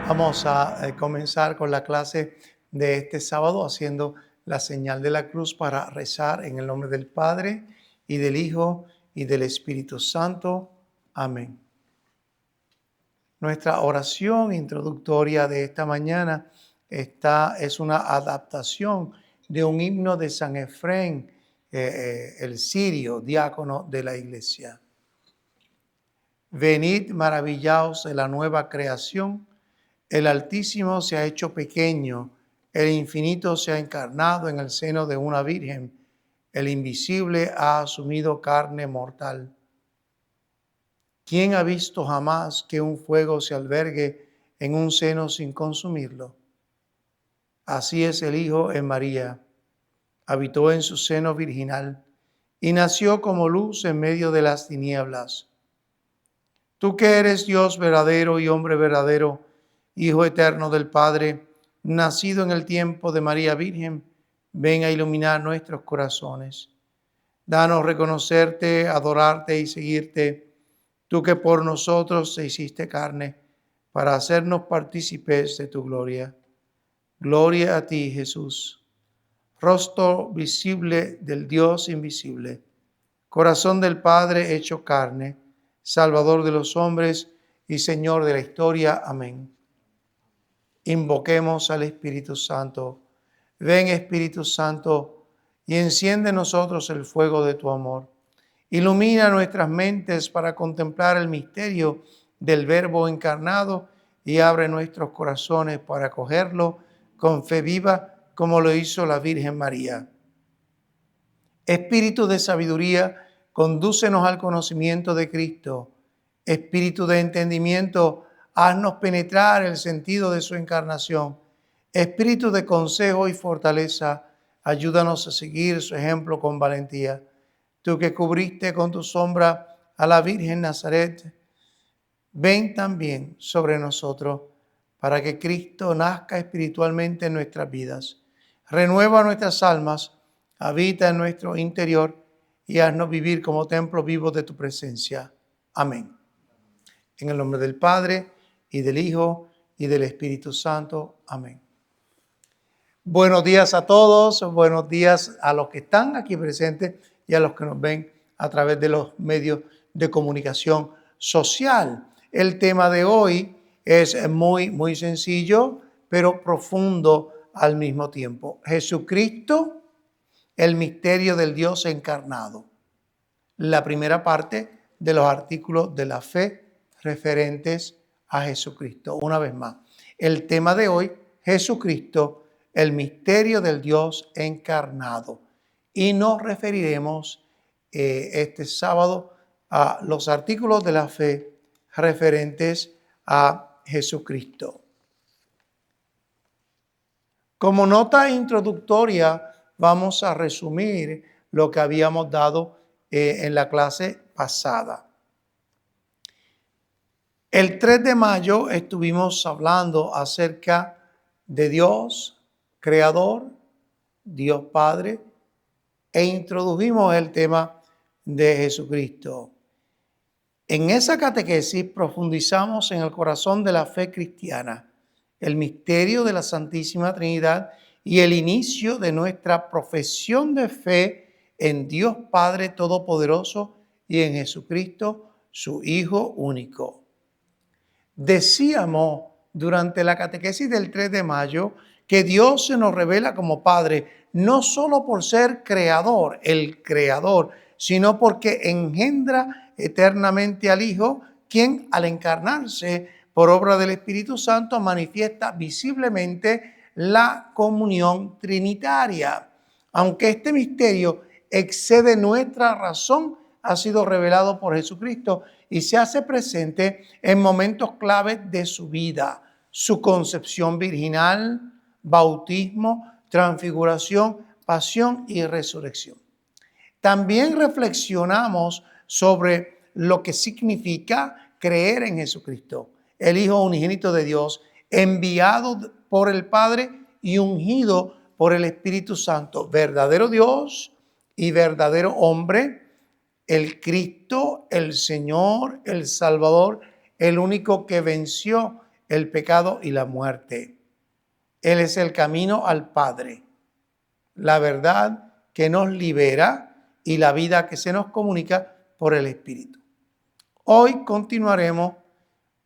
Vamos a comenzar con la clase de este sábado haciendo la señal de la cruz para rezar en el nombre del Padre y del Hijo y del Espíritu Santo. Amén. Nuestra oración introductoria de esta mañana es una adaptación de un himno de San Efrén, el sirio, diácono de la iglesia. Venid maravillaos de la nueva creación. El Altísimo se ha hecho pequeño, el infinito se ha encarnado en el seno de una virgen, el invisible ha asumido carne mortal. ¿Quién ha visto jamás que un fuego se albergue en un seno sin consumirlo? Así es el Hijo en María, habitó en su seno virginal y nació como luz en medio de las tinieblas. Tú que eres Dios verdadero y hombre verdadero, Hijo eterno del Padre, nacido en el tiempo de María Virgen, ven a iluminar nuestros corazones. Danos reconocerte, adorarte y seguirte, tú que por nosotros te hiciste carne, para hacernos partícipes de tu gloria. Gloria a ti, Jesús, rostro visible del Dios invisible, corazón del Padre hecho carne, Salvador de los hombres y Señor de la historia. Amén. Invoquemos al Espíritu Santo. Ven, Espíritu Santo, y enciende en nosotros el fuego de tu amor. Ilumina nuestras mentes para contemplar el misterio del Verbo encarnado y abre nuestros corazones para acogerlo con fe viva, como lo hizo la Virgen María. Espíritu de sabiduría, condúcenos al conocimiento de Cristo. Espíritu de entendimiento, haznos penetrar el sentido de su encarnación. Espíritu de consejo y fortaleza, ayúdanos a seguir su ejemplo con valentía. Tú que cubriste con tu sombra a la Virgen Nazaret, ven también sobre nosotros para que Cristo nazca espiritualmente en nuestras vidas. Renueva nuestras almas, habita en nuestro interior y haznos vivir como templo vivo de tu presencia. Amén. En el nombre del Padre, y del Hijo, y del Espíritu Santo. Amén. Buenos días a todos, buenos días a los que están aquí presentes y a los que nos ven a través de los medios de comunicación social. El tema de hoy es muy sencillo, pero profundo al mismo tiempo. Jesucristo, el misterio del Dios encarnado. La primera parte de los artículos de la fe referentes a Jesucristo. Una vez más, el tema de hoy, Jesucristo, el misterio del Dios encarnado. Y nos referiremos este sábado a los artículos de la fe referentes a Jesucristo. Como nota introductoria, vamos a resumir lo que habíamos dado en la clase pasada. El 3 de mayo estuvimos hablando acerca de Dios, Creador, Dios Padre, e introdujimos el tema de Jesucristo. En esa catequesis profundizamos en el corazón de la fe cristiana, el misterio de la Santísima Trinidad y el inicio de nuestra profesión de fe en Dios Padre Todopoderoso y en Jesucristo, su Hijo único. Decíamos durante la catequesis del 3 de mayo que Dios se nos revela como Padre, no solo por ser creador, el creador, sino porque engendra eternamente al Hijo, quien al encarnarse por obra del Espíritu Santo manifiesta visiblemente la comunión trinitaria. Aunque este misterio excede nuestra razón, ha sido revelado por Jesucristo y se hace presente en momentos clave de su vida: su concepción virginal, bautismo, transfiguración, pasión y resurrección. También reflexionamos sobre lo que significa creer en Jesucristo, el Hijo unigénito de Dios, enviado por el Padre y ungido por el Espíritu Santo, verdadero Dios y verdadero hombre, el Cristo, el Señor, el Salvador, el único que venció el pecado y la muerte. Él es el camino al Padre, la verdad que nos libera y la vida que se nos comunica por el Espíritu. Hoy continuaremos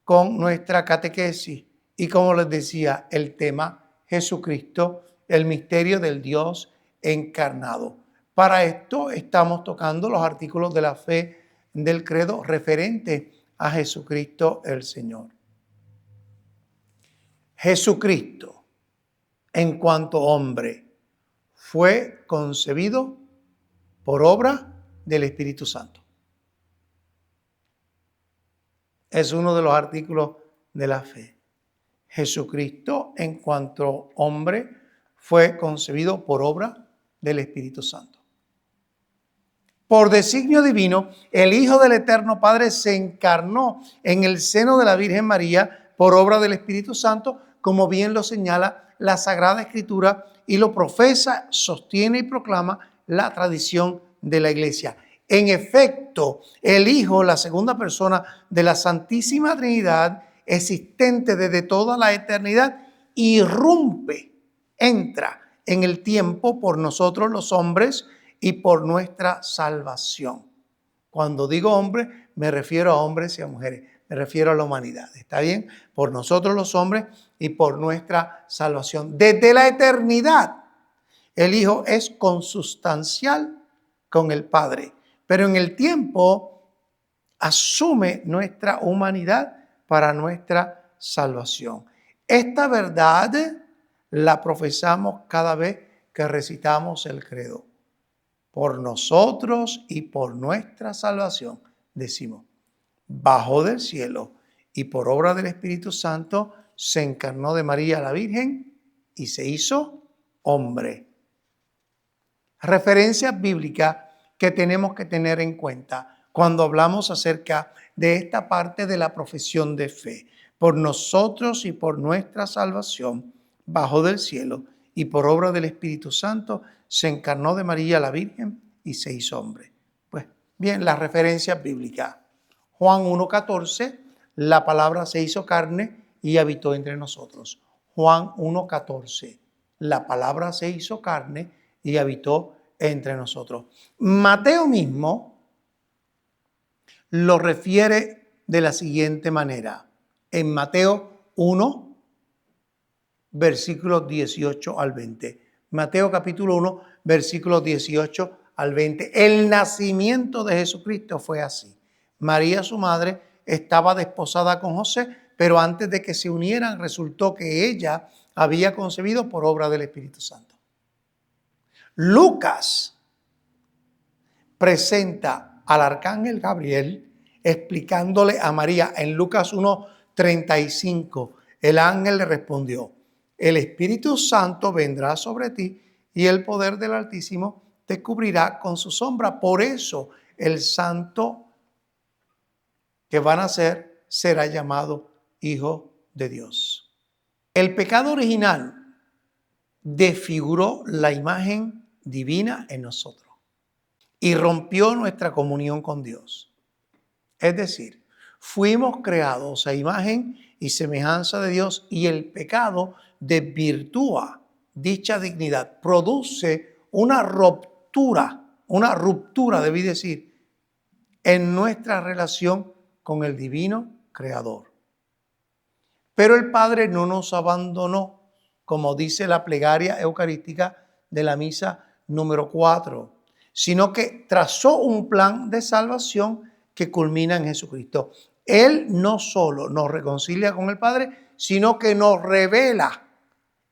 con nuestra catequesis y, como les decía, el tema Jesucristo, el misterio del Dios encarnado. Para esto estamos tocando los artículos de la fe del credo referente a Jesucristo el Señor. Jesucristo, en cuanto hombre, fue concebido por obra del Espíritu Santo. Es uno de los artículos de la fe. Jesucristo, en cuanto hombre, fue concebido por obra del Espíritu Santo. Por designio divino, el Hijo del Eterno Padre se encarnó en el seno de la Virgen María por obra del Espíritu Santo, como bien lo señala la Sagrada Escritura y lo profesa, sostiene y proclama la tradición de la Iglesia. En efecto, el Hijo, la segunda persona de la Santísima Trinidad, existente desde toda la eternidad, irrumpe, entra en el tiempo por nosotros los hombres y por nuestra salvación. Cuando digo hombre, me refiero a hombres y a mujeres, me refiero a la humanidad. ¿Está bien? Por nosotros los hombres y por nuestra salvación. Desde la eternidad, el Hijo es consustancial con el Padre, pero en el tiempo asume nuestra humanidad para nuestra salvación. Esta verdad la profesamos cada vez que recitamos el credo. Por nosotros y por nuestra salvación, decimos, bajó del cielo y por obra del Espíritu Santo se encarnó de María la Virgen y se hizo hombre. Referencias bíblicas que tenemos que tener en cuenta cuando hablamos acerca de esta parte de la profesión de fe. Por nosotros y por nuestra salvación, bajó del cielo y por obra del Espíritu Santo se encarnó de María la Virgen y se hizo hombre. Pues bien, las referencias bíblicas. Juan 1:14, la palabra se hizo carne y habitó entre nosotros. Juan 1:14, la palabra se hizo carne y habitó entre nosotros. Mateo mismo lo refiere de la siguiente manera. En Mateo 1, versículos 18 al 20. Mateo capítulo 1, versículos 18 al 20. El nacimiento de Jesucristo fue así. María, su madre, estaba desposada con José, pero antes de que se unieran resultó que ella había concebido por obra del Espíritu Santo. Lucas presenta al arcángel Gabriel explicándole a María en Lucas 1:35. El ángel le respondió: el Espíritu Santo vendrá sobre ti y el poder del Altísimo te cubrirá con su sombra. Por eso el santo que va a nacer será llamado Hijo de Dios. El pecado original desfiguró la imagen divina en nosotros y rompió nuestra comunión con Dios. Es decir, fuimos creados a imagen y semejanza de Dios y el pecado desvirtúa dicha dignidad, produce una ruptura, debí decir, en nuestra relación con el divino creador. Pero el Padre no nos abandonó, como dice la plegaria eucarística de la misa número 4, sino que trazó un plan de salvación que culmina en Jesucristo. Él no solo nos reconcilia con el Padre, sino que nos revela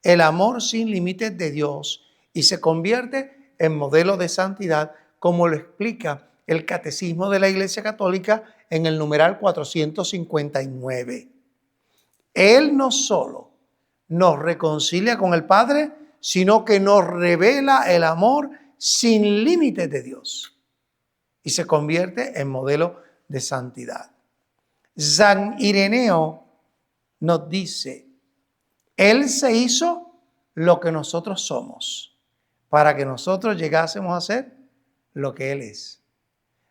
el amor sin límites de Dios y se convierte en modelo de santidad, como lo explica el Catecismo de la Iglesia Católica en el numeral 459. Él no solo nos reconcilia con el Padre, sino que nos revela el amor sin límites de Dios y se convierte en modelo de santidad. San Ireneo nos dice: Él se hizo lo que nosotros somos, para que nosotros llegásemos a ser lo que Él es.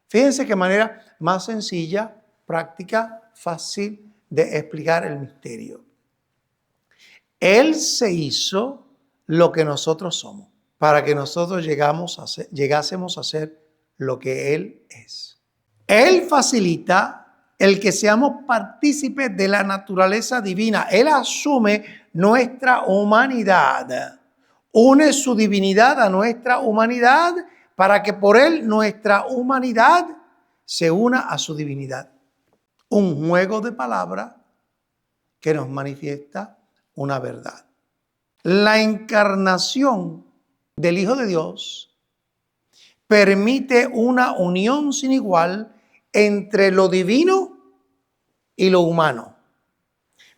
Fíjense qué manera más sencilla, práctica, fácil de explicar el misterio. Él se hizo lo que nosotros somos, para que nosotros llegásemos a ser lo que Él es. Él facilita el que seamos partícipes de la naturaleza divina. Él asume nuestra humanidad, une su divinidad a nuestra humanidad para que por Él nuestra humanidad se una a su divinidad. Un juego de palabras que nos manifiesta una verdad. La encarnación del Hijo de Dios permite una unión sin igual entre lo divino y lo humano.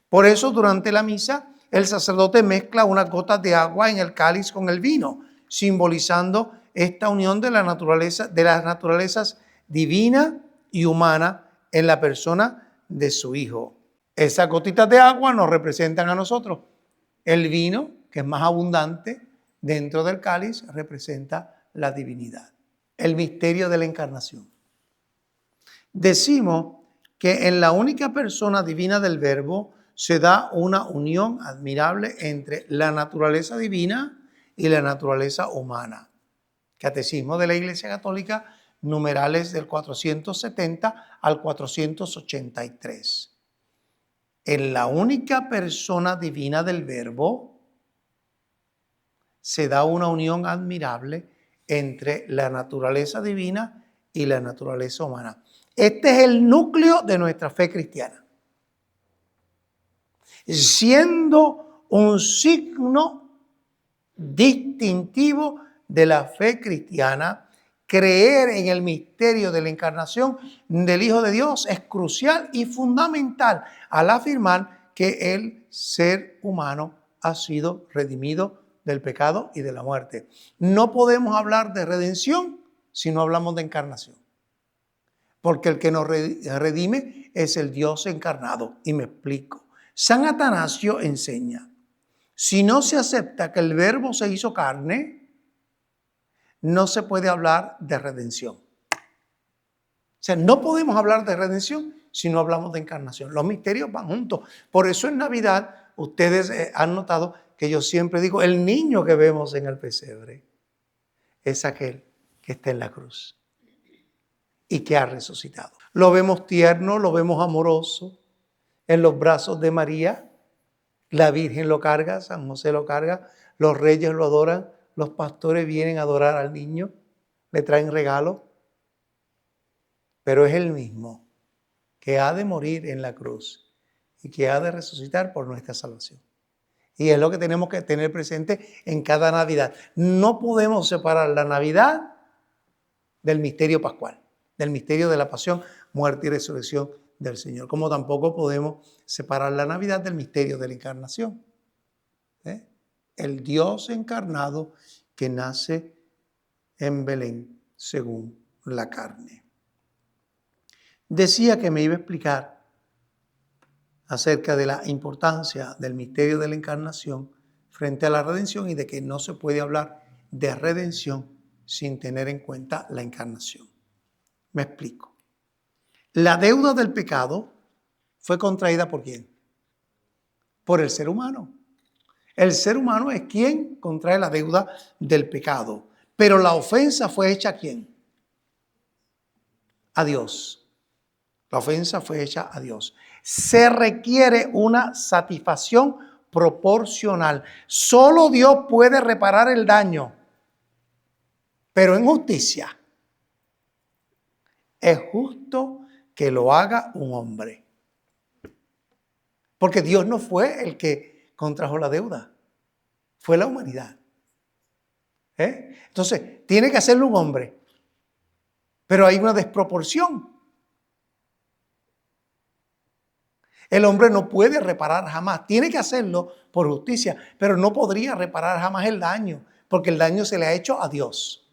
Por eso durante la misa el sacerdote mezcla unas gotas de agua en el cáliz con el vino, simbolizando esta unión de la naturaleza, de las naturalezas divina y humana en la persona de su Hijo. Esas gotitas de agua nos representan a nosotros. El vino, que es más abundante dentro del cáliz, representa la divinidad. El misterio de la encarnación. Decimos que en la única persona divina del Verbo se da una unión admirable entre la naturaleza divina y la naturaleza humana. Catecismo de la Iglesia Católica, numerales del 470 al 483. En la única persona divina del Verbo se da una unión admirable entre la naturaleza divina y la naturaleza humana. Este es el núcleo de nuestra fe cristiana. Siendo un signo distintivo de la fe cristiana, creer en el misterio de la encarnación del Hijo de Dios es crucial y fundamental al afirmar que el ser humano ha sido redimido del pecado y de la muerte. No podemos hablar de redención si no hablamos de encarnación. Porque el que nos redime es el Dios encarnado. Y me explico. San Atanasio enseña, si no se acepta que el Verbo se hizo carne, no se puede hablar de redención. O sea, no podemos hablar de redención si no hablamos de encarnación. Los misterios van juntos. Por eso en Navidad ustedes han notado que yo siempre digo, el niño que vemos en el pesebre es aquel que está en la cruz y que ha resucitado. Lo vemos tierno, lo vemos amoroso en los brazos de María. La Virgen lo carga, San José lo carga, los reyes lo adoran, los pastores vienen a adorar al niño, le traen regalos. Pero es el mismo que ha de morir en la cruz y que ha de resucitar por nuestra salvación. Y es lo que tenemos que tener presente en cada Navidad. No podemos separar la Navidad del misterio pascual, del misterio de la pasión, muerte y resurrección del Señor. Como tampoco podemos separar la Navidad del misterio de la encarnación. El Dios encarnado que nace en Belén según la carne. Decía que me iba a explicar acerca de la importancia del misterio de la encarnación frente a la redención y de que no se puede hablar de redención sin tener en cuenta la encarnación. Me explico. La deuda del pecado fue contraída ¿por quién? Por el ser humano. El ser humano es quien contrae la deuda del pecado. Pero la ofensa fue hecha ¿a quién? A Dios. La ofensa fue hecha a Dios. Se requiere una satisfacción proporcional. Solo Dios puede reparar el daño. Pero en justicia es justo que lo haga un hombre. Porque Dios no fue el que contrajo la deuda. Fue la humanidad. Entonces, tiene que hacerlo un hombre. Pero hay una desproporción. El hombre no puede reparar jamás. Tiene que hacerlo por justicia, pero no podría reparar jamás el daño, porque el daño se le ha hecho a Dios.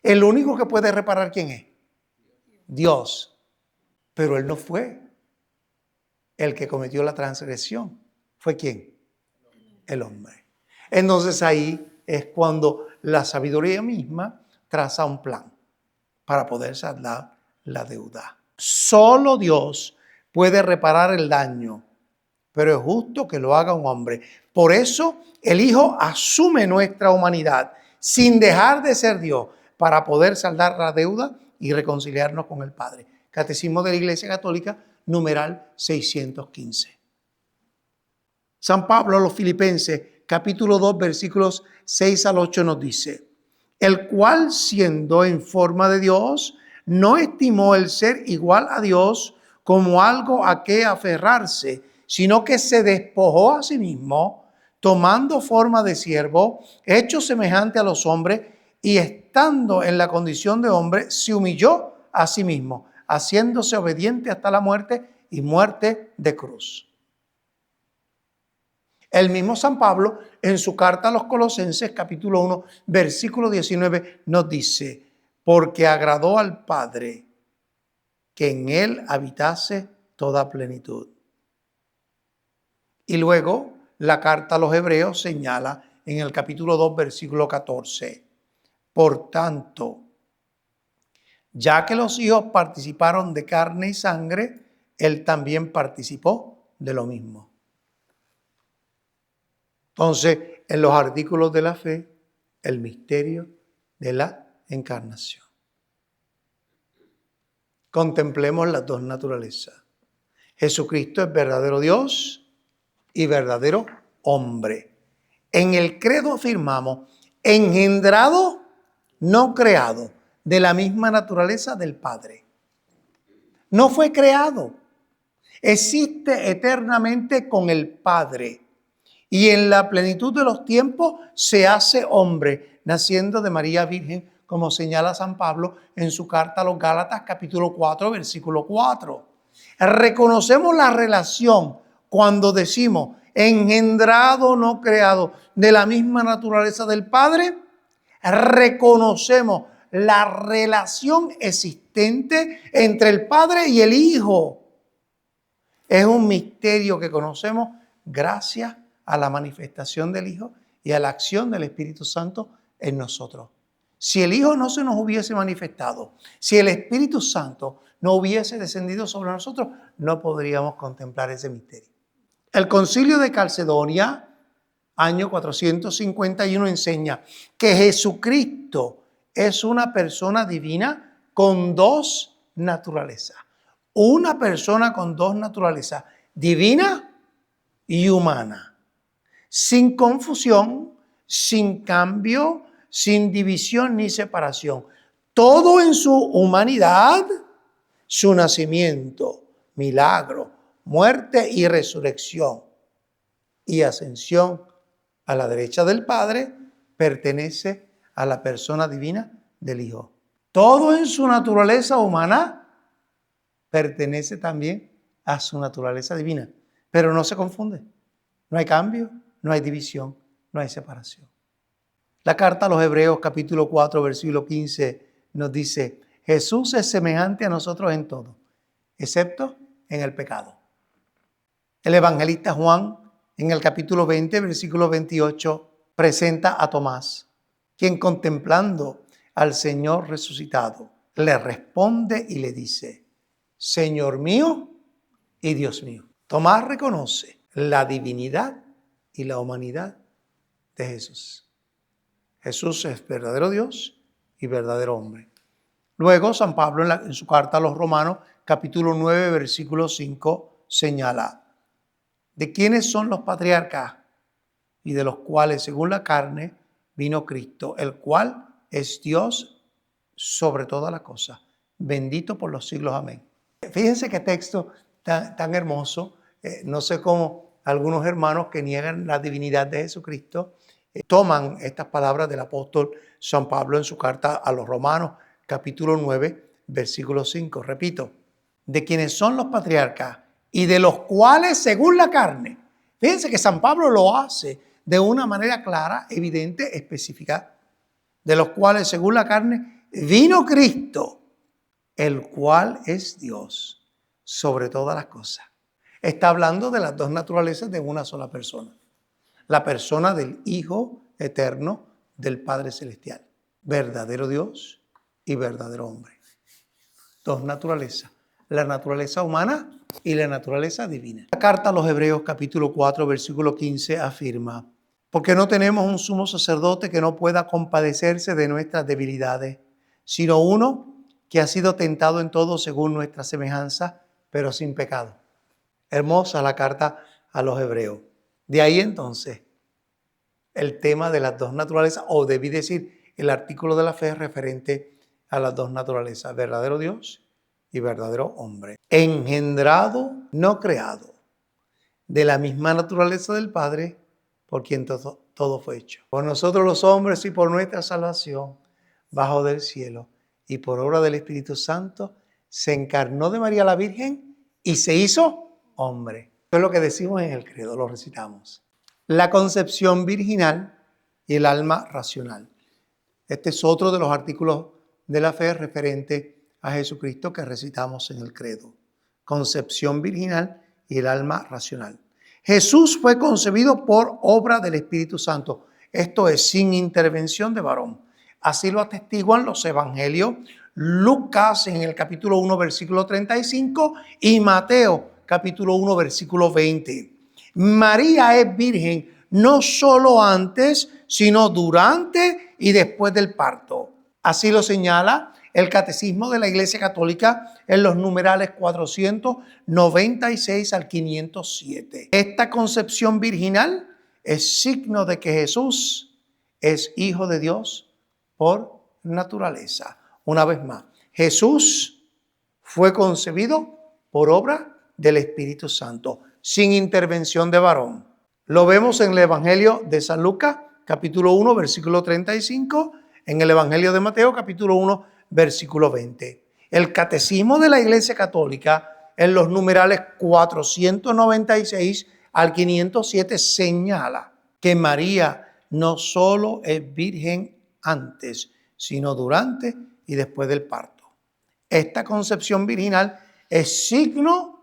El único que puede reparar, ¿quién es? Dios. Pero Él no fue el que cometió la transgresión. ¿Fue quién? el hombre. Entonces ahí es cuando la sabiduría misma traza un plan para poder saldar la deuda. Solo Dios puede reparar el daño, pero es justo que lo haga un hombre. Por eso el Hijo asume nuestra humanidad sin dejar de ser Dios para poder saldar la deuda y reconciliarnos con el Padre. Catecismo de la Iglesia Católica, numeral 615. San Pablo a los Filipenses, capítulo 2, versículos 6 al 8 nos dice: el cual, siendo en forma de Dios, no estimó el ser igual a Dios como algo a que aferrarse, sino que se despojó a sí mismo, tomando forma de siervo, hecho semejante a los hombres, y estando en la condición de hombre, se humilló a sí mismo, haciéndose obediente hasta la muerte y muerte de cruz. El mismo San Pablo, en su carta a los Colosenses, capítulo 1, versículo 19, nos dice: porque agradó al Padre que en él habitase toda plenitud. Y luego la carta a los Hebreos señala en el capítulo 2, versículo 14: por tanto, ya que los hijos participaron de carne y sangre, él también participó de lo mismo. Entonces, en los artículos de la fe, el misterio de la encarnación. Contemplemos las dos naturalezas. Jesucristo es verdadero Dios y verdadero hombre. En el credo afirmamos: engendrado, no creado, de la misma naturaleza del Padre. No fue creado, existe eternamente con el Padre. Y en la plenitud de los tiempos se hace hombre, naciendo de María Virgen, como señala San Pablo en su carta a los Gálatas, capítulo 4, versículo 4. Reconocemos la relación cuando decimos engendrado, no creado, de la misma naturaleza del Padre. Reconocemos la relación existente entre el Padre y el Hijo. Es un misterio que conocemos gracias a la manifestación del Hijo y a la acción del Espíritu Santo en nosotros. Si el Hijo no se nos hubiese manifestado, si el Espíritu Santo no hubiese descendido sobre nosotros, no podríamos contemplar ese misterio. El Concilio de Calcedonia, año 451, enseña que Jesucristo es una persona divina con dos naturalezas. Una persona con dos naturalezas, divina y humana. Sin confusión, sin cambio, sin división ni separación. Todo en su humanidad, su nacimiento, milagro, muerte y resurrección y ascensión a la derecha del Padre, pertenece a la persona divina del Hijo. Todo en su naturaleza humana pertenece también a su naturaleza divina, pero no se confunde. No hay cambio, no hay división, no hay separación. La carta a los Hebreos, capítulo 4, versículo 15, nos dice: Jesús es semejante a nosotros en todo, excepto en el pecado. El evangelista Juan, en el capítulo 20, versículo 28, presenta a Tomás, quien contemplando al Señor resucitado, le responde y le dice: Señor mío y Dios mío. Tomás reconoce la divinidad y la humanidad de Jesús. Jesús es verdadero Dios y verdadero hombre. Luego, San Pablo en su carta a los Romanos, capítulo 9, versículo 5, señala: ¿de quiénes son los patriarcas? Y de los cuales, según la carne, vino Cristo, el cual es Dios sobre todas las cosas, bendito por los siglos. Amén. Fíjense qué texto tan hermoso. No sé cómo algunos hermanos que niegan la divinidad de Jesucristo toman estas palabras del apóstol San Pablo en su carta a los Romanos, capítulo 9, versículo 5. Repito: de quienes son los patriarcas y de los cuales, según la carne. Fíjense que San Pablo lo hace de una manera clara, evidente, específica. De los cuales, según la carne, vino Cristo, el cual es Dios sobre todas las cosas. Está hablando de las dos naturalezas de una sola persona. la persona del Hijo eterno del Padre Celestial. Verdadero Dios y verdadero hombre. Dos naturalezas, la naturaleza humana y la naturaleza divina. La carta a los Hebreos capítulo 4 versículo 15 afirma: porque no tenemos un sumo sacerdote que no pueda compadecerse de nuestras debilidades, sino uno que ha sido tentado en todo según nuestra semejanza, pero sin pecado. Hermosa la carta a los Hebreos. De ahí entonces el tema de las dos naturalezas, o debí decir el artículo de la fe referente a las dos naturalezas, verdadero Dios y verdadero hombre. Engendrado, no creado, de la misma naturaleza del Padre, por quien todo fue hecho. Por nosotros los hombres y por nuestra salvación, bajo del cielo, y por obra del Espíritu Santo, se encarnó de María la Virgen y se hizo hombre. Eso es lo que decimos en el credo, lo recitamos. La concepción virginal y el alma racional. Este es otro de los artículos de la fe referente a Jesucristo que recitamos en el credo. Concepción virginal y el alma racional. Jesús fue concebido por obra del Espíritu Santo. Esto es sin intervención de varón. Así lo atestiguan los evangelios. Lucas en el capítulo 1 versículo 35 y Mateo capítulo 1 versículo 20. María es virgen no solo antes, sino durante y después del parto. Así lo señala el Catecismo de la Iglesia Católica en los numerales 496 al 507. Esta concepción virginal es signo de que Jesús es Hijo de Dios por naturaleza. Una vez más, Jesús fue concebido por obra del Espíritu Santo, sin intervención de varón. Lo vemos en el Evangelio de San Lucas, capítulo 1, versículo 35, en el Evangelio de Mateo, capítulo 1, versículo 20. El Catecismo de la Iglesia Católica, en los numerales 496 al 507, señala que María no solo es virgen antes, sino durante y después del parto. Esta concepción virginal es signo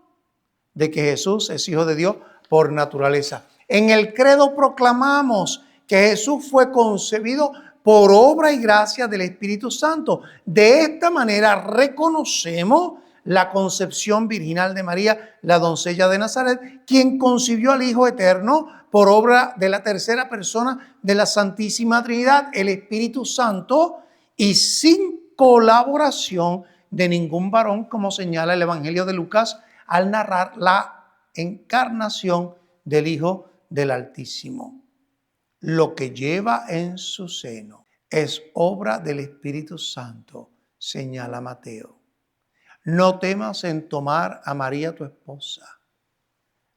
de que Jesús es Hijo de Dios por naturaleza. En el credo proclamamos que Jesús fue concebido por obra y gracia del Espíritu Santo. De esta manera reconocemos la concepción virginal de María, la doncella de Nazaret, quien concibió al Hijo Eterno por obra de la tercera persona de la Santísima Trinidad, el Espíritu Santo, y sin colaboración de ningún varón, como señala el Evangelio de Lucas al narrar la encarnación del Hijo del Altísimo. Lo que lleva en su seno es obra del Espíritu Santo, señala Mateo. No temas en tomar a María tu esposa,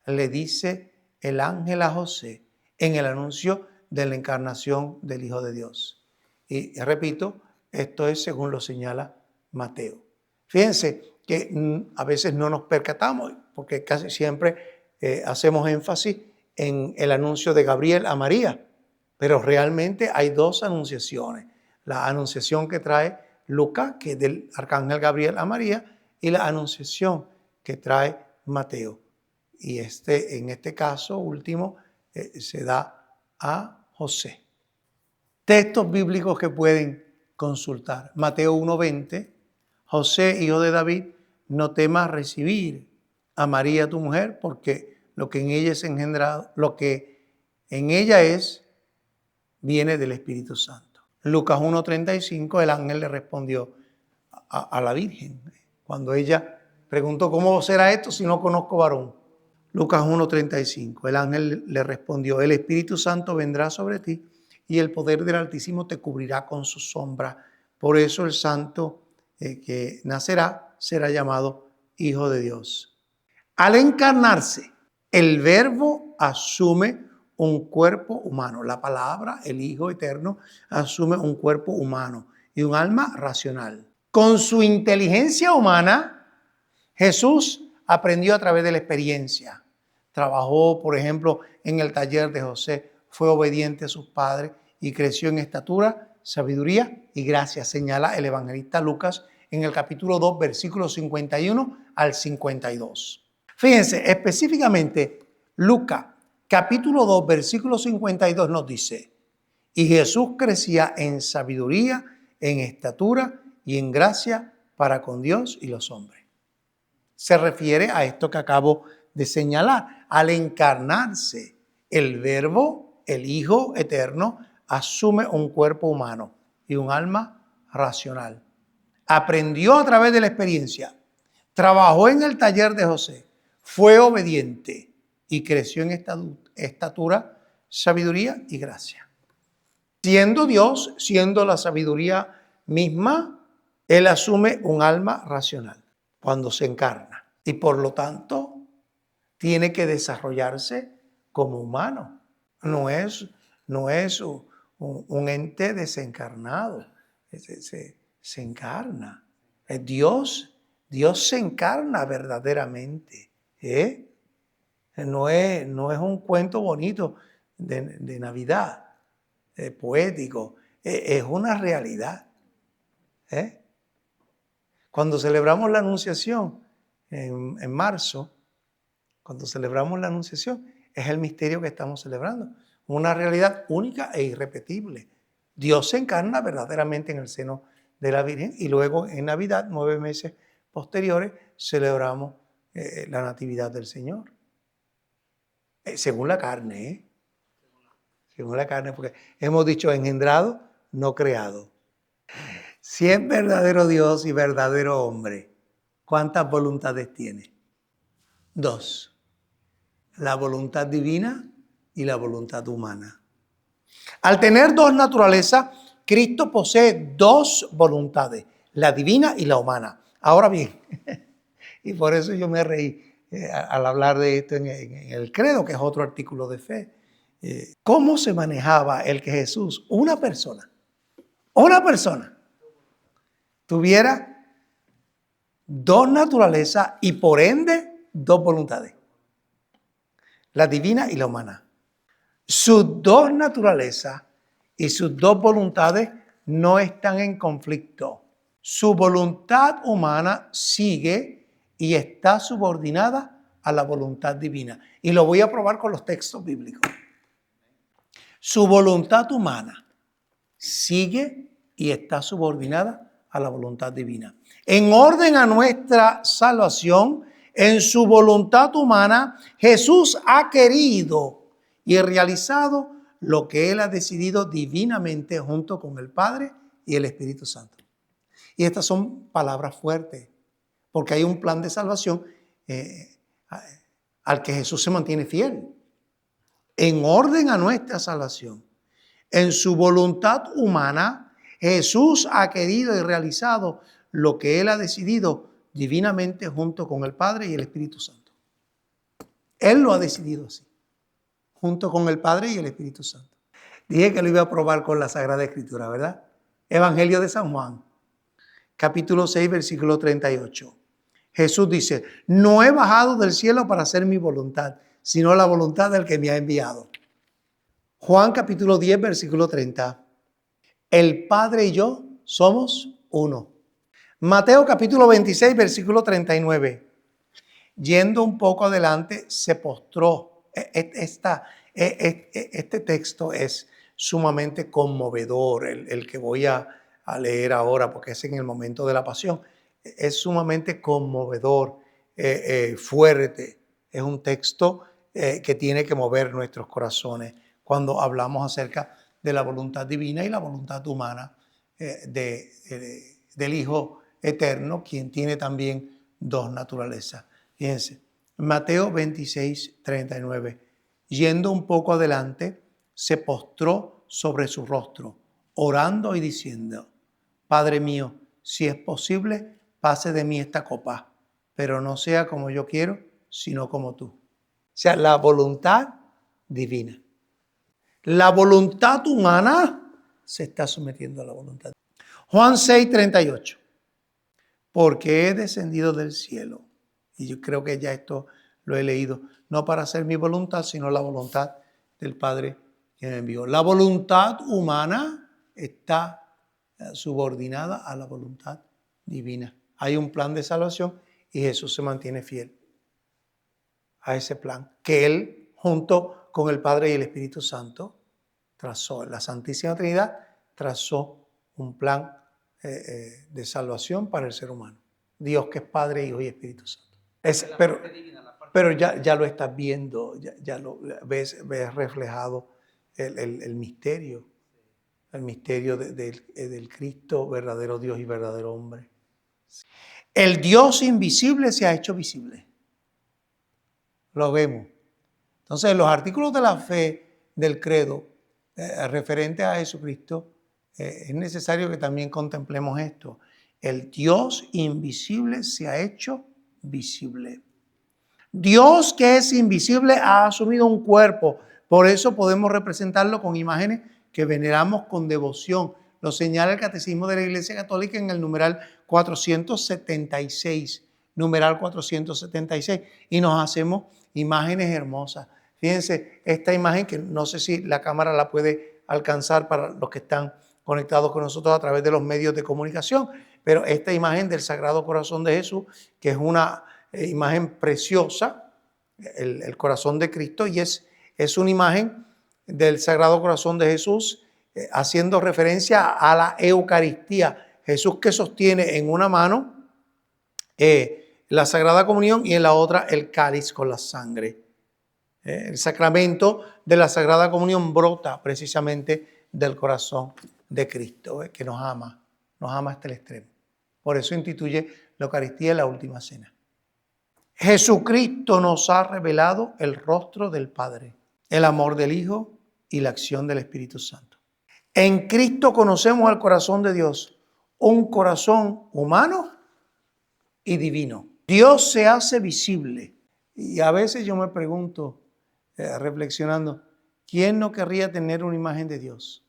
le dice el ángel a José en el anuncio de la encarnación del Hijo de Dios. Y repito, esto es según lo señala Mateo. Fíjense que a veces no nos percatamos, porque casi siempre hacemos énfasis en el anuncio de Gabriel a María, pero realmente hay dos anunciaciones. La anunciación que trae Lucas, que es del arcángel Gabriel a María, y la anunciación que trae Mateo. Y en este caso último se da a José. Textos bíblicos que pueden consultar. Mateo 1:20, José, hijo de David, no temas recibir a María tu mujer, porque lo que en ella es engendrado, lo que en ella es, viene del Espíritu Santo. Lucas 1:35, el ángel le respondió a la Virgen, cuando ella preguntó, ¿cómo será esto si no conozco varón? Lucas 1:35, el ángel le respondió, el Espíritu Santo vendrá sobre ti y el poder del Altísimo te cubrirá con su sombra. Por eso el santo que nacerá será llamado Hijo de Dios. Al encarnarse, el Verbo asume un cuerpo humano. La palabra, el Hijo Eterno, asume un cuerpo humano y un alma racional. Con su inteligencia humana, Jesús aprendió a través de la experiencia. Trabajó, por ejemplo, en el taller de José, fue obediente a sus padres y creció en estatura, sabiduría y gracia, señala el evangelista Lucas en el capítulo 2, versículos 51 al 52. Fíjense, específicamente, Lucas capítulo 2, versículo 52 nos dice: y Jesús crecía en sabiduría, en estatura y en gracia para con Dios y los hombres. Se refiere a esto que acabo de señalar. Al encarnarse, el Verbo, el Hijo eterno, asume un cuerpo humano y un alma racional. Aprendió a través de la experiencia, trabajó en el taller de José, fue obediente y creció en estatura, sabiduría y gracia. Siendo Dios, siendo la sabiduría misma, Él asume un alma racional cuando se encarna y por lo tanto tiene que desarrollarse como humano. No es un ente desencarnado, se encarna. Dios se encarna verdaderamente. No es un cuento bonito de Navidad. Poético, es una realidad. Cuando celebramos la Anunciación en marzo, cuando celebramos la Anunciación, es el misterio que estamos celebrando, una realidad única e irrepetible. Dios se encarna verdaderamente en el seno de la Virgen y luego en Navidad, 9 meses posteriores, celebramos la Natividad del Señor. Según la carne, según la carne, porque hemos dicho engendrado, no creado. Si es verdadero Dios y verdadero hombre, ¿cuántas voluntades tiene? 2. La voluntad divina y la voluntad humana. Al tener 2 naturalezas, Cristo posee 2 voluntades, la divina y la humana. Ahora bien, y por eso yo me reí al hablar de esto en el credo, que es otro artículo de fe. ¿Cómo se manejaba el que Jesús, una persona, tuviera 2 naturalezas y por ende 2 voluntades? La divina y la humana. Sus 2 naturalezas y sus 2 voluntades no están en conflicto. Su voluntad humana sigue y está subordinada a la voluntad divina. Y lo voy a probar con los textos bíblicos. Su voluntad humana sigue y está subordinada a la voluntad divina. En orden a nuestra salvación, en su voluntad humana, Jesús ha querido y realizado lo que Él ha decidido divinamente junto con el Padre y el Espíritu Santo. Y estas son palabras fuertes, porque hay un plan de salvación al que Jesús se mantiene fiel. En orden a nuestra salvación, en su voluntad humana, Jesús ha querido y realizado lo que Él ha decidido divinamente junto con el Padre y el Espíritu Santo. Él lo ha decidido así, junto con el Padre y el Espíritu Santo. Dije que lo iba a probar con la Sagrada Escritura, ¿verdad? Evangelio de San Juan, capítulo 6, versículo 38. Jesús dice: no he bajado del cielo para hacer mi voluntad, sino la voluntad del que me ha enviado. Juan capítulo 10, versículo 30. El Padre y yo somos uno. Mateo capítulo 26, versículo 39. Yendo un poco adelante, se postró. Este texto es sumamente conmovedor, el que voy a leer ahora, porque es en el momento de la pasión. Es sumamente conmovedor, fuerte. Es un texto que tiene que mover nuestros corazones cuando hablamos acerca de la voluntad divina y la voluntad humana del Hijo eterno, quien tiene también 2 naturalezas. Fíjense, Mateo 26, 39. Yendo un poco adelante, se postró sobre su rostro, orando y diciendo: Padre mío, si es posible, pase de mí esta copa, pero no sea como yo quiero, sino como tú. O sea, la voluntad divina. La voluntad humana se está sometiendo a la voluntad. Juan 6, 38. Porque he descendido del cielo. Y yo creo que ya esto lo he leído. No para hacer mi voluntad, sino la voluntad del Padre que me envió. La voluntad humana está subordinada a la voluntad divina. Hay un plan de salvación y Jesús se mantiene fiel a ese plan que Él, junto con el Padre y el Espíritu Santo, trazó, la Santísima Trinidad trazó un plan de salvación para el ser humano. Dios que es Padre, Hijo y Espíritu Santo. Pero ya lo estás viendo, ya lo ves reflejado el misterio del Cristo, verdadero Dios y verdadero hombre. El Dios invisible se ha hecho visible. Lo vemos. Entonces, los artículos de la fe del credo referente a Jesucristo, es necesario que también contemplemos esto. El Dios invisible se ha hecho visible. Dios que es invisible ha asumido un cuerpo. Por eso podemos representarlo con imágenes que veneramos con devoción. Lo señala el Catecismo de la Iglesia Católica en el numeral 476. Numeral 476. Y nos hacemos imágenes hermosas. Fíjense, esta imagen que no sé si la cámara la puede alcanzar para los que están conectados con nosotros a través de los medios de comunicación, pero esta imagen del Sagrado Corazón de Jesús, que es una imagen preciosa, el corazón de Cristo, y es una imagen del Sagrado Corazón de Jesús haciendo referencia a la Eucaristía. Jesús que sostiene en una mano la Sagrada Comunión y en la otra el cáliz con la sangre. El sacramento de la Sagrada Comunión brota precisamente del corazón de Cristo, que nos ama hasta el extremo. Por eso instituye la Eucaristía en la última cena. Jesucristo nos ha revelado el rostro del Padre, el amor del Hijo y la acción del Espíritu Santo. En Cristo conocemos el corazón de Dios, un corazón humano y divino. Dios se hace visible. Y a veces yo me pregunto, reflexionando, ¿quién no querría tener una imagen de Dios?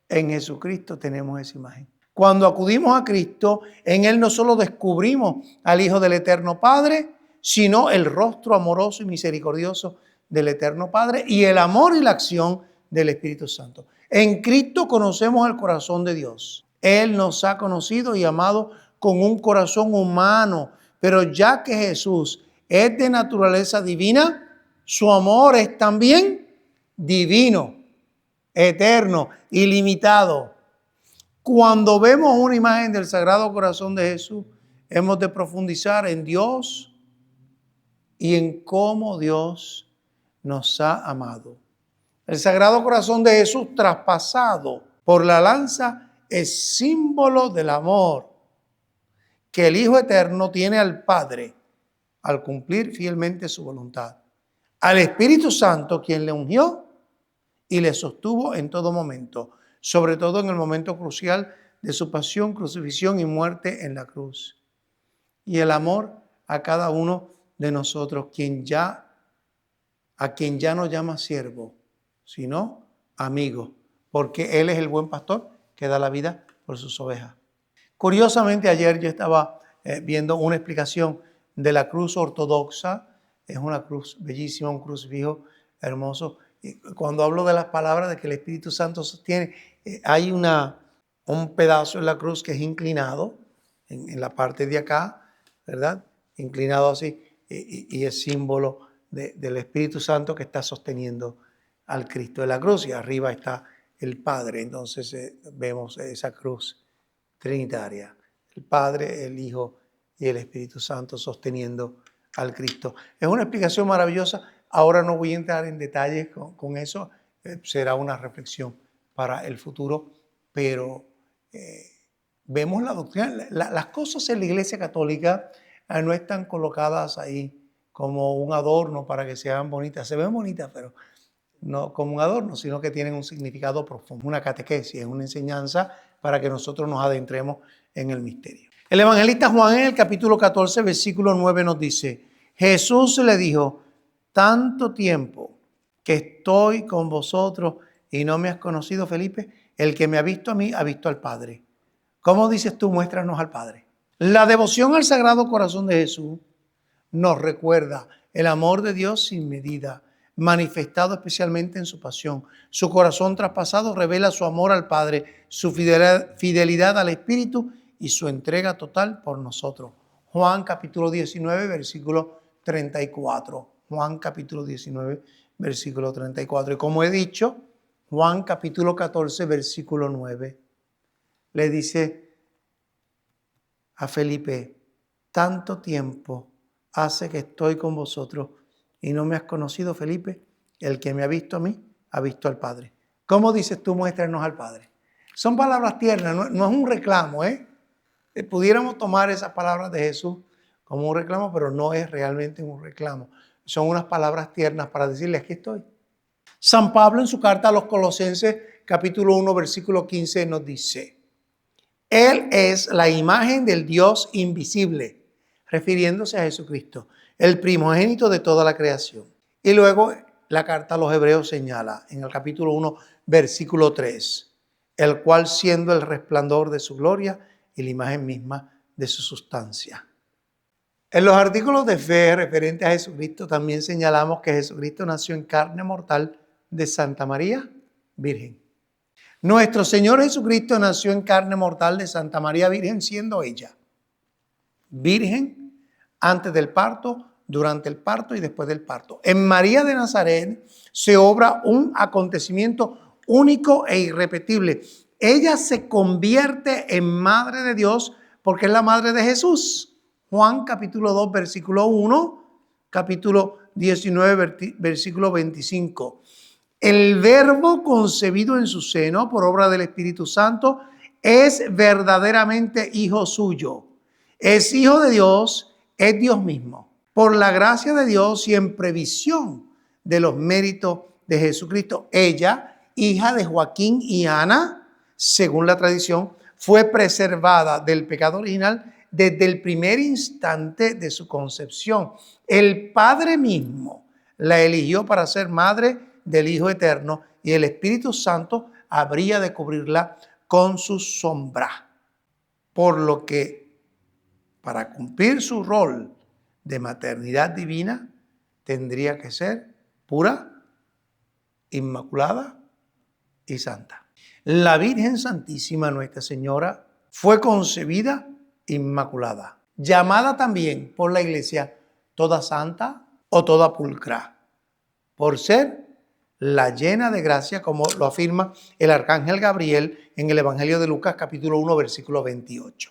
En Jesucristo tenemos esa imagen. Cuando acudimos a Cristo, en Él no solo descubrimos al Hijo del Eterno Padre, sino el rostro amoroso y misericordioso del Eterno Padre y el amor y la acción del Espíritu Santo. En Cristo conocemos el corazón de Dios. Él nos ha conocido y amado con un corazón humano, pero ya que Jesús es de naturaleza divina, su amor es también divino, eterno, ilimitado. Cuando vemos una imagen del Sagrado Corazón de Jesús, hemos de profundizar en Dios y en cómo Dios nos ha amado. El Sagrado Corazón de Jesús traspasado por la lanza es símbolo del amor que el Hijo Eterno tiene al Padre al cumplir fielmente su voluntad. Al Espíritu Santo, quien le ungió y le sostuvo en todo momento, sobre todo en el momento crucial de su pasión, crucifixión y muerte en la cruz. Y el amor a cada uno de nosotros, a quien ya no llama siervo, sino amigo, porque Él es el buen pastor que da la vida por sus ovejas. Curiosamente, ayer yo estaba viendo una explicación de la cruz ortodoxa. Es una cruz bellísima, un crucifijo hermoso. Y cuando hablo de las palabras de que el Espíritu Santo sostiene, hay un pedazo en la cruz que es inclinado, en la parte de acá, ¿verdad? Inclinado así, y es símbolo del Espíritu Santo que está sosteniendo al Cristo de la cruz. Y arriba está el Padre. Entonces vemos esa cruz trinitaria. El Padre, el Hijo y el Espíritu Santo sosteniendo al Cristo. Es una explicación maravillosa. Ahora no voy a entrar en detalles con eso. Será una reflexión para el futuro. Pero vemos la doctrina. Las cosas en la Iglesia Católica no están colocadas ahí como un adorno para que sean bonitas. Se ven bonitas, pero no como un adorno, sino que tienen un significado profundo. Una catequesis, es una enseñanza para que nosotros nos adentremos en el misterio. El evangelista Juan en el capítulo 14, versículo 9 nos dice, Jesús le dijo, tanto tiempo que estoy con vosotros y no me has conocido, Felipe, el que me ha visto a mí ha visto al Padre. ¿Cómo dices tú? Muéstranos al Padre. La devoción al Sagrado Corazón de Jesús nos recuerda el amor de Dios sin medida, manifestado especialmente en su pasión. Su corazón traspasado revela su amor al Padre, su fidelidad al Espíritu y su entrega total por nosotros. Juan capítulo 19, versículo 34. Juan capítulo 19, versículo 34. Y como he dicho, Juan capítulo 14, versículo 9, le dice a Felipe: tanto tiempo hace que estoy con vosotros y no me has conocido, Felipe. El que me ha visto a mí, ha visto al Padre. ¿Cómo dices tú, muéstranos al Padre? Son palabras tiernas, no es un reclamo, Pudiéramos tomar esas palabras de Jesús como un reclamo, pero no es realmente un reclamo. Son unas palabras tiernas para decirle: aquí estoy. San Pablo, en su carta a los Colosenses, capítulo 1, versículo 15, nos dice: Él es la imagen del Dios invisible, refiriéndose a Jesucristo, el primogénito de toda la creación. Y luego la carta a los Hebreos señala, en el capítulo 1, versículo 3, el cual, siendo el resplandor de su gloria y la imagen misma de su sustancia. En los artículos de fe referentes a Jesucristo también señalamos que Jesucristo nació en carne mortal de Santa María Virgen. Nuestro Señor Jesucristo nació en carne mortal de Santa María Virgen, siendo ella virgen antes del parto, durante el parto y después del parto. En María de Nazaret se obra un acontecimiento único e irrepetible. Ella se convierte en madre de Dios porque es la madre de Jesús. Juan capítulo 2, versículo 1, capítulo 19, versículo 25. El Verbo concebido en su seno por obra del Espíritu Santo es verdaderamente hijo suyo. Es hijo de Dios, es Dios mismo. Por la gracia de Dios y en previsión de los méritos de Jesucristo, ella, hija de Joaquín y Ana, según la tradición, fue preservada del pecado original desde el primer instante de su concepción. El Padre mismo la eligió para ser madre del Hijo Eterno y el Espíritu Santo habría de cubrirla con su sombra. Por lo que, para cumplir su rol de maternidad divina, tendría que ser pura, inmaculada y santa. La Virgen Santísima, Nuestra Señora, fue concebida inmaculada, llamada también por la Iglesia toda santa o toda pulcra, por ser la llena de gracia, como lo afirma el arcángel Gabriel en el Evangelio de Lucas capítulo 1, versículo 28.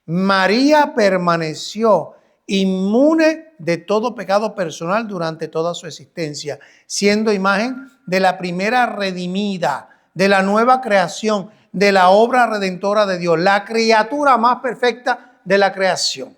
María permaneció inmune de todo pecado personal durante toda su existencia, siendo imagen de la primera redimida, de la nueva creación, de la obra redentora de Dios, la criatura más perfecta de la creación.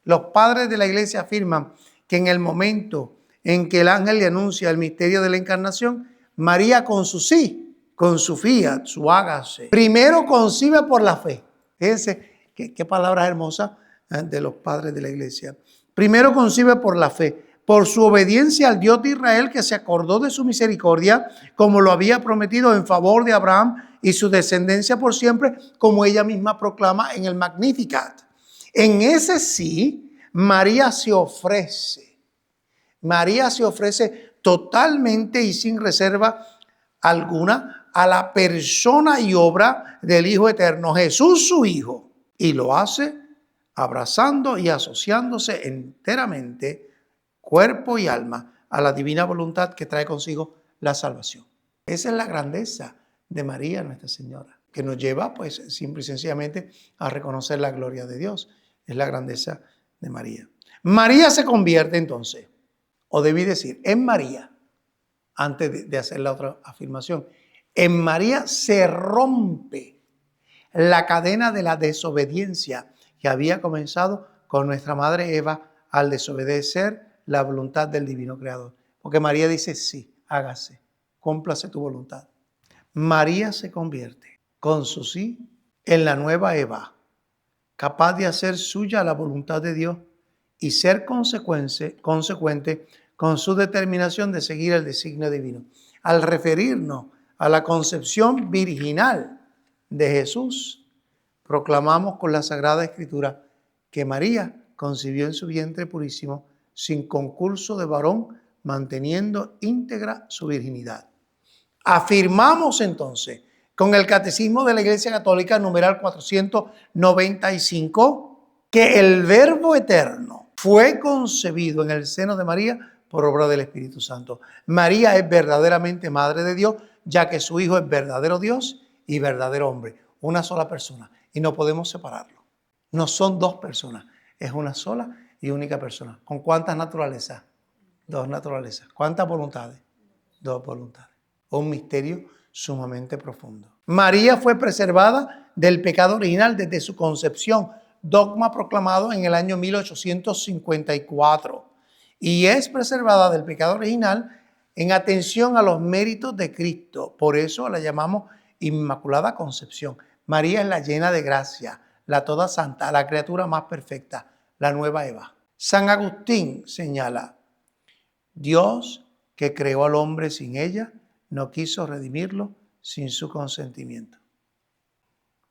Los padres de la Iglesia afirman que en el momento en que el ángel le anuncia el misterio de la encarnación, María con su sí, con su fiat, su hágase, primero concibe por la fe. Fíjense qué palabras hermosas de los padres de la Iglesia. Primero concibe por la fe, por su obediencia al Dios de Israel, que se acordó de su misericordia, como lo había prometido en favor de Abraham y su descendencia por siempre, como ella misma proclama en el Magnificat. En ese sí, María se ofrece. María se ofrece totalmente y sin reserva alguna a la persona y obra del Hijo Eterno, Jesús su Hijo, y lo hace abrazando y asociándose enteramente, cuerpo y alma, a la divina voluntad que trae consigo la salvación. Esa es la grandeza de María, Nuestra Señora, que nos lleva, pues, simple y sencillamente a reconocer la gloria de Dios. Es la grandeza de María. María se convierte entonces, o debí decir, en María, antes de hacer la otra afirmación, en María se rompe la cadena de la desobediencia que había comenzado con nuestra madre Eva al desobedecer la voluntad del divino creador. Porque María dice: sí, hágase, cúmplase tu voluntad. María se convierte con su sí en la nueva Eva, capaz de hacer suya la voluntad de Dios y ser consecuente con su determinación de seguir el designio divino. Al referirnos a la concepción virginal de Jesús, proclamamos con la Sagrada Escritura que María concibió en su vientre purísimo, sin concurso de varón, manteniendo íntegra su virginidad. Afirmamos entonces con el Catecismo de la Iglesia Católica, numeral 495, que el Verbo Eterno fue concebido en el seno de María por obra del Espíritu Santo. María es verdaderamente Madre de Dios, ya que su Hijo es verdadero Dios y verdadero hombre. Una sola persona. Y no podemos separarlo. No son dos personas. Es una sola y única persona. ¿Con cuántas naturalezas? Dos naturalezas. ¿Cuántas voluntades? Dos voluntades. Un misterio sumamente profundo. María fue preservada del pecado original desde su concepción, dogma proclamado en el año 1854. Y es preservada del pecado original en atención a los méritos de Cristo. Por eso la llamamos Inmaculada Concepción. María es la llena de gracia, la toda santa, la criatura más perfecta, la nueva Eva. San Agustín señala: Dios, que creó al hombre sin ella, no quiso redimirlo sin su consentimiento.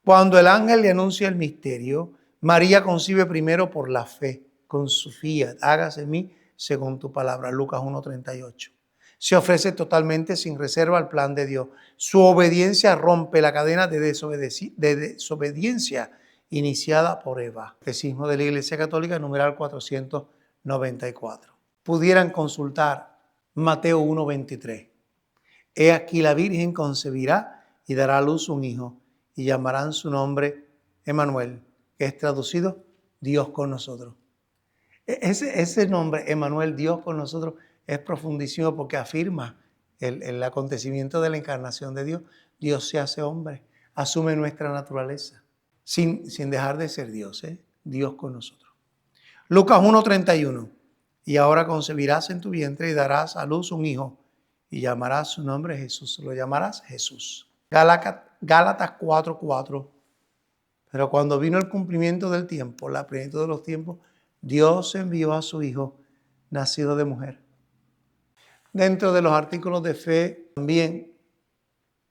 Cuando el ángel le anuncia el misterio, María concibe primero por la fe, con su fiat, hágase en mí según tu palabra, Lucas 1:38. Se ofrece totalmente sin reserva al plan de Dios. Su obediencia rompe la cadena de desobediencia iniciada por Eva. Catecismo de la Iglesia Católica, numeral 494. Pudieran consultar Mateo 1:23. He aquí la Virgen concebirá y dará a luz un hijo, y llamarán su nombre Emmanuel, que es traducido Dios con nosotros. Ese nombre, Emmanuel, Dios con nosotros, es profundísimo porque afirma el acontecimiento de la encarnación de Dios. Dios se hace hombre, asume nuestra naturaleza, sin dejar de ser Dios, Dios con nosotros. Lucas 1:31. Y ahora concebirás en tu vientre y darás a luz un hijo, y llamarás su nombre Jesús. Lo llamarás Jesús. Gálatas 4:4. Pero cuando vino el cumplimiento del tiempo, la plenitud de los tiempos, Dios envió a su Hijo, nacido de mujer. Dentro de los artículos de fe también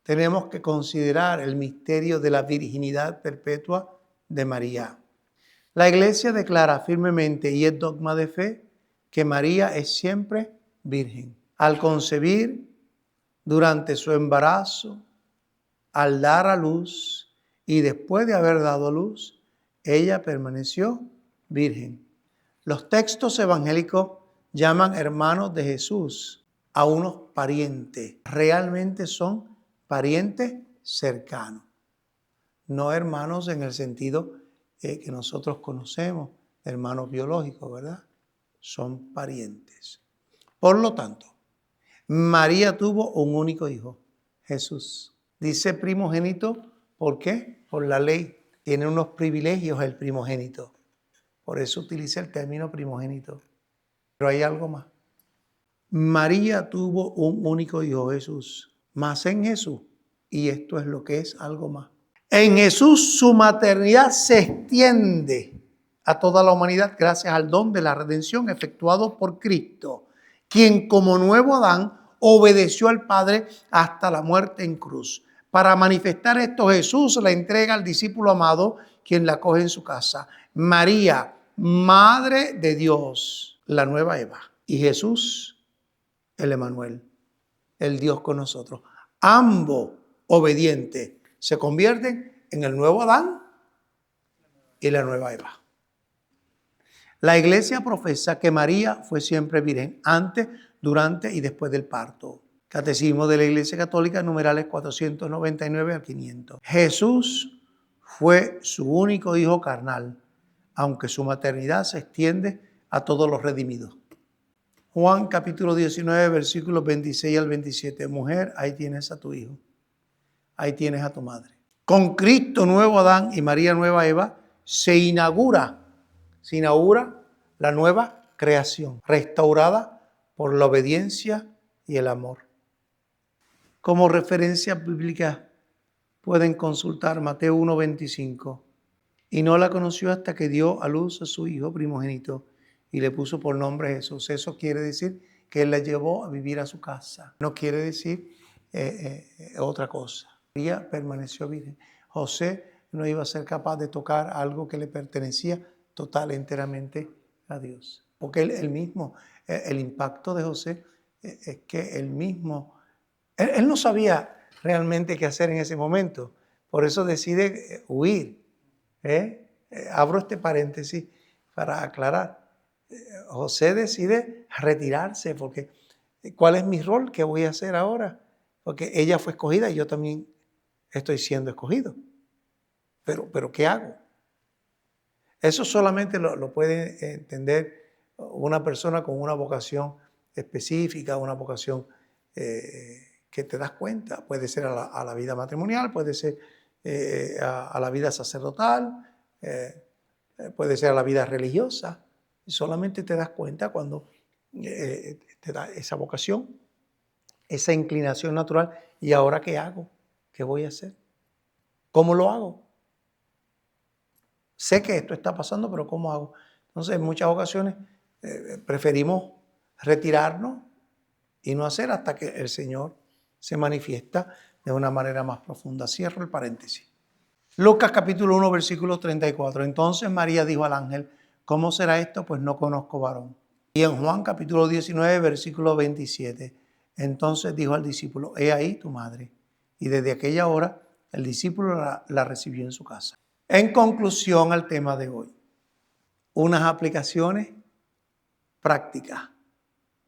tenemos que considerar el misterio de la virginidad perpetua de María. La Iglesia declara firmemente, y es dogma de fe, que María es siempre virgen. Al concebir, durante su embarazo, al dar a luz y después de haber dado a luz, ella permaneció virgen. Los textos evangélicos llaman hermanos de Jesús a unos parientes. Realmente son parientes cercanos, no hermanos en el sentido que nosotros conocemos, hermanos biológicos, ¿verdad? Son parientes. Por lo tanto, María tuvo un único hijo, Jesús. Dice primogénito, ¿por qué? Por la ley. Tiene unos privilegios el primogénito. Por eso utiliza el término primogénito. Pero hay algo más. María tuvo un único hijo, Jesús. Más en Jesús, y esto es lo que es algo más. En Jesús su maternidad se extiende a toda la humanidad gracias al don de la redención efectuado por Cristo, quien como nuevo Adán obedeció al Padre hasta la muerte en cruz. Para manifestar esto, Jesús la entrega al discípulo amado, quien la acoge en su casa. María, Madre de Dios, la nueva Eva. Y Jesús, el Emmanuel, el Dios con nosotros. Ambos obedientes se convierten en el nuevo Adán y la nueva Eva. La Iglesia profesa que María fue siempre virgen, antes, durante y después del parto. Catecismo de la Iglesia Católica, numerales 499 al 500. Jesús fue su único hijo carnal, aunque su maternidad se extiende a todos los redimidos. Juan capítulo 19, versículos 26 al 27. Mujer, ahí tienes a tu hijo. Ahí tienes a tu madre. Con Cristo, nuevo Adán, y María, nueva Eva, se inaugura la nueva creación, restaurada por la obediencia y el amor. Como referencia bíblica pueden consultar Mateo 1:25. Y no la conoció hasta que dio a luz a su hijo primogénito y le puso por nombre Jesús. Eso quiere decir que él la llevó a vivir a su casa. No quiere decir otra cosa. María permaneció virgen. José no iba a ser capaz de tocar algo que le pertenecía total, enteramente a Dios. Porque él mismo, el impacto de José es que él mismo, él no sabía realmente qué hacer en ese momento. Por eso decide huir. Abro este paréntesis para aclarar. José decide retirarse porque ¿cuál es mi rol? ¿Qué voy a hacer ahora? Porque ella fue escogida y yo también estoy siendo escogido. Pero ¿qué hago? Eso solamente lo puede entender una persona con una vocación específica, una vocación que te das cuenta. Puede ser a la vida matrimonial, puede ser a la vida sacerdotal, puede ser a la vida religiosa. Y solamente te das cuenta cuando te da esa vocación, esa inclinación natural. ¿Y ahora qué hago? ¿Qué voy a hacer? ¿Cómo lo hago? Sé que esto está pasando, pero ¿cómo hago? Entonces, en muchas ocasiones preferimos retirarnos y no hacer hasta que el Señor se manifiesta de una manera más profunda. Cierro el paréntesis. Lucas capítulo 1, versículo 34. Entonces María dijo al ángel, ¿cómo será esto? Pues no conozco varón. Y en Juan capítulo 19, versículo 27. Entonces dijo al discípulo, he ahí tu madre. Y desde aquella hora el discípulo la recibió en su casa. En conclusión al tema de hoy, unas aplicaciones prácticas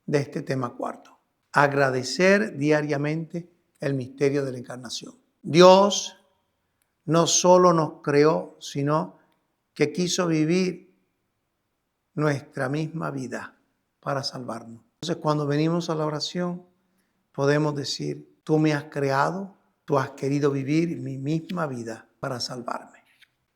de este tema cuarto. Agradecer diariamente el misterio de la encarnación. Dios no solo nos creó, sino que quiso vivir nuestra misma vida para salvarnos. Entonces, cuando venimos a la oración, podemos decir, tú me has creado, tú has querido vivir mi misma vida para salvarme.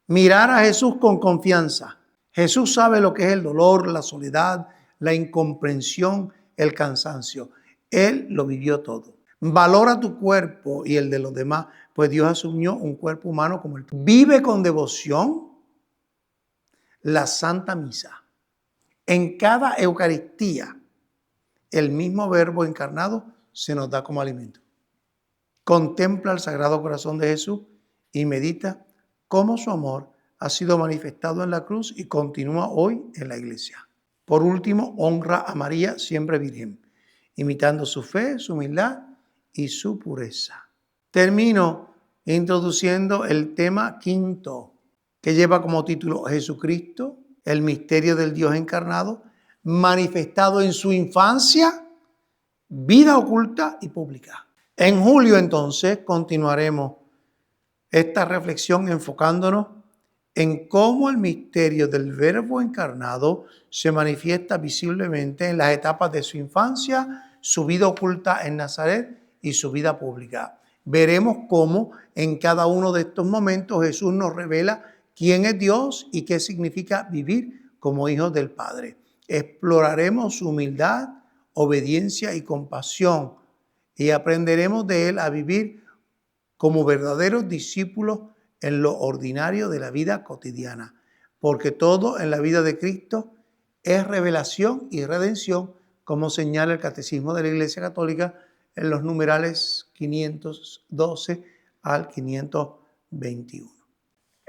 Mirar a Jesús con confianza. Jesús sabe lo que es el dolor, la soledad, la incomprensión, el cansancio. Él lo vivió todo. Valora tu cuerpo y el de los demás, pues Dios asumió un cuerpo humano como el tuyo. Vive con devoción la Santa Misa. En cada Eucaristía, el mismo Verbo encarnado se nos da como alimento. Contempla el Sagrado Corazón de Jesús y medita cómo su amor ha sido manifestado en la cruz y continúa hoy en la iglesia. Por último, honra a María, siempre virgen, imitando su fe, su humildad y su pureza. Termino introduciendo el tema quinto, que lleva como título Jesucristo, el misterio del Dios encarnado, manifestado en su infancia, vida oculta y pública. En julio, entonces, continuaremos esta reflexión enfocándonos en cómo el misterio del Verbo encarnado se manifiesta visiblemente en las etapas de su infancia, su vida oculta en Nazaret y su vida pública. Veremos cómo en cada uno de estos momentos Jesús nos revela quién es Dios y qué significa vivir como hijos del Padre. Exploraremos su humildad, obediencia y compasión y aprenderemos de él a vivir como verdaderos discípulos en lo ordinario de la vida cotidiana, porque todo en la vida de Cristo es revelación y redención, como señala el Catecismo de la Iglesia Católica en los numerales 512 al 521.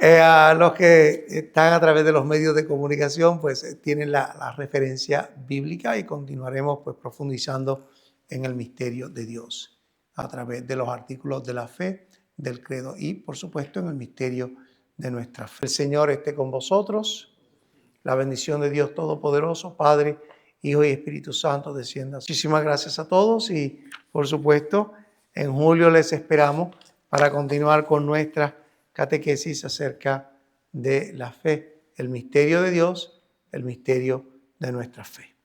A los que están a través de los medios de comunicación, pues tienen la referencia bíblica y continuaremos pues profundizando en el misterio de Dios a través de los artículos de la fe, del credo y, por supuesto, en el misterio de nuestra fe. El Señor esté con vosotros. La bendición de Dios Todopoderoso, Padre, Hijo y Espíritu Santo, descienda. Muchísimas gracias a todos y, por supuesto, en julio les esperamos para continuar con nuestra catequesis acerca de la fe, el misterio de Dios, el misterio de nuestra fe.